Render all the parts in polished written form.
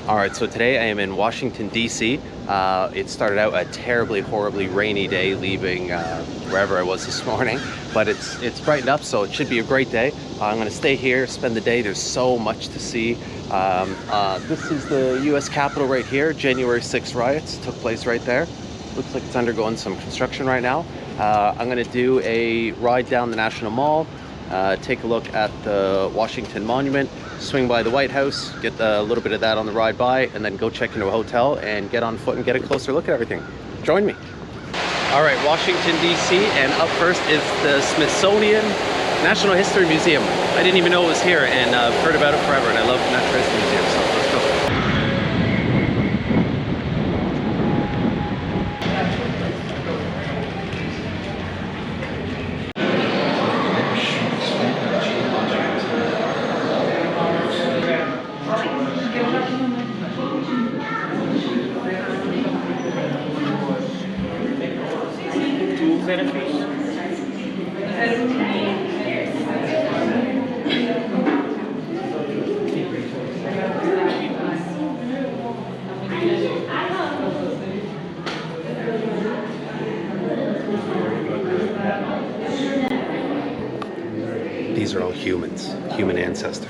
All right, so today I am in Washington, D.C. It started out a terribly, horribly rainy day leaving wherever I was this morning, but it's brightened up, so it should be a great day. I'm going to stay here, spend the day. There's so much to see. This is the U.S. Capitol right here. January 6th riots took place right there. Looks like it's undergoing some construction right now. I'm going to do a ride down the National Mall, take a look at the Washington Monument, swing by the White House, get a little bit of that on the ride by, and then go check into a hotel and get on foot and get a closer look at everything. Join me. All right, Washington, D.C., and up first is the Smithsonian Natural History Museum. I didn't even know it was here, and I've heard about it forever, and I love natural history museums, so let's go. These are all humans, human ancestors.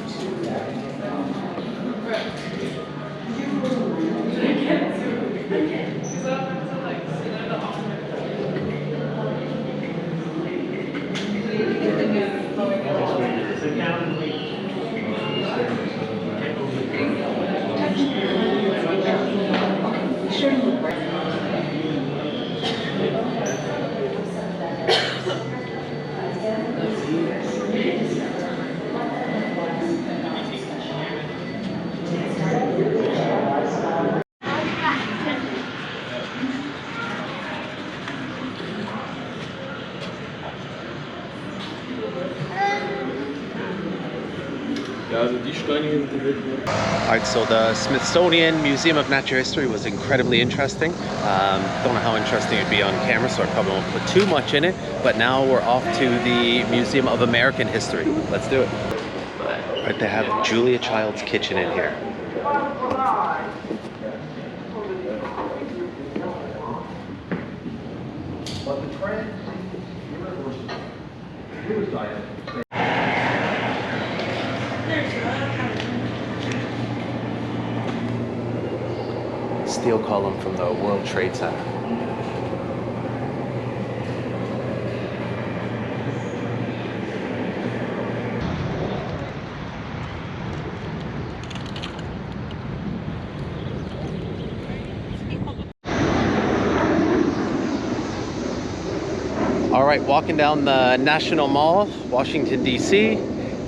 Alright, so the Smithsonian Museum of Natural History was incredibly interesting. Don't know how interesting it'd be on camera, so I probably won't put too much in it. But now we're off to the Museum of American History. Let's do it. Right, they have Julia Child's kitchen in here. Steel column from the World Trade Center. All right, walking down the National Mall, Washington, D.C.,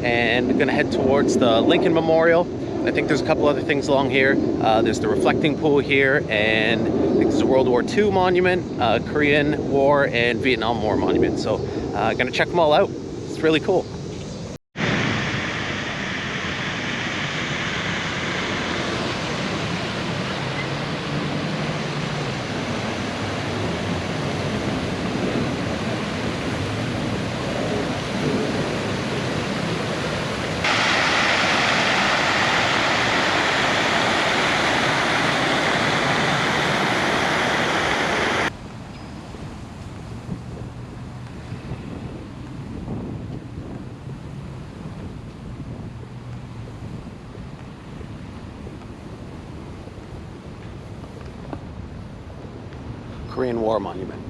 and we're gonna head towards the Lincoln Memorial. I think there's a couple other things along here. There's the reflecting pool here, and I think there's a World War II monument, Korean War, and Vietnam War monument. So gonna check them all out. It's really cool. Korean War monument.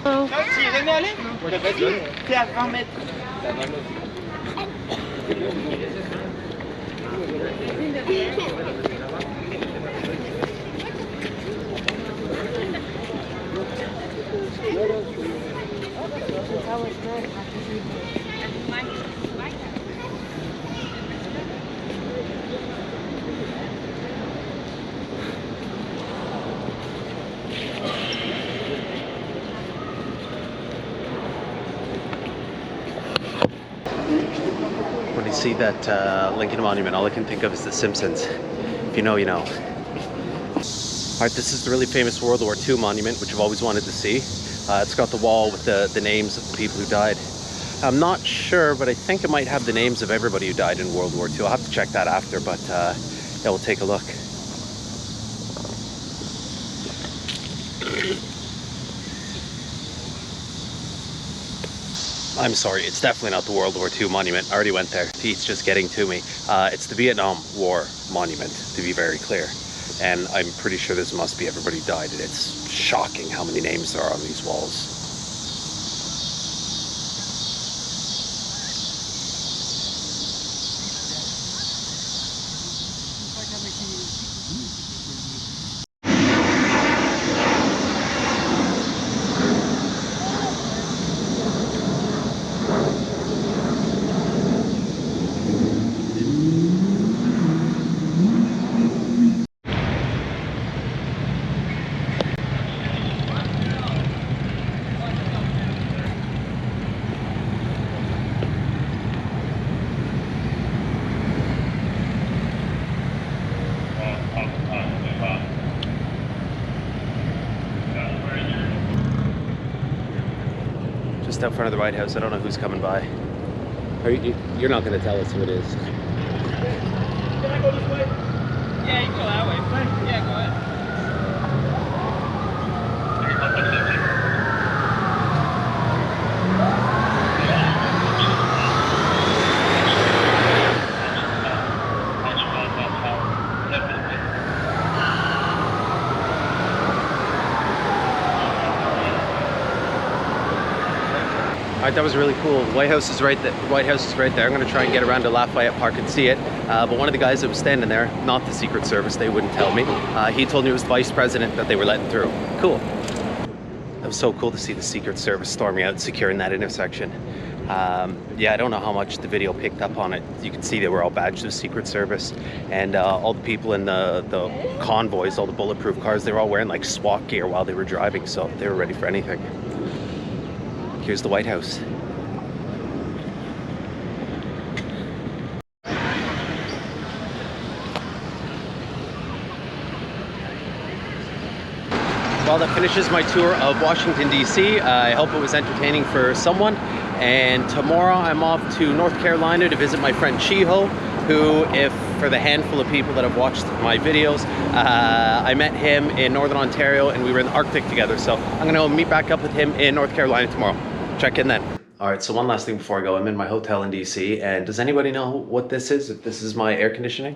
Tu irais aller? T'es à 20 mètres. see that Lincoln Monument, all I can think of is The Simpsons. If you know, you know. Alright, this is the really famous World War II monument, which I've always wanted to see. It's got the wall with the names of the people who died. I'm not sure, but I think it might have the names of everybody who died in World War II. I'll have to check that after, but yeah, we'll take a look. I'm sorry, it's definitely not the World War II monument. I already went there. Pete's just getting to me. It's the Vietnam War monument, to be very clear. And I'm pretty sure this must be everybody who died. And it's shocking how many names there are on these walls. Just out front of the Whitehouse. I don't know who's coming by. You're not going to tell us who it is. Can I go this way? Yeah, you can go that way. Yeah, go ahead. Alright, that was really cool. The White House is right there. I'm going to try and get around to Lafayette Park and see it. But one of the guys that was standing there, not the Secret Service, they wouldn't tell me. He told me it was the Vice President that they were letting through. Cool. It was so cool to see the Secret Service storming out, securing that intersection. Yeah, I don't know how much the video picked up on it. You can see they were all badged with Secret Service. And all the people in the convoys, all the bulletproof cars, they were all wearing like SWAT gear while they were driving. So they were ready for anything. Here's the White House. Well, that finishes my tour of Washington, D.C. I hope it was entertaining for someone. And tomorrow I'm off to North Carolina to visit my friend Chiho, who, if for the handful of people that have watched my videos, I met him in Northern Ontario and we were in the Arctic together. So I'm going to meet back up with him in North Carolina tomorrow. Check in then. All right, so one last thing before I go. I'm in my hotel in DC, and does anybody know what this is? This is my air conditioning.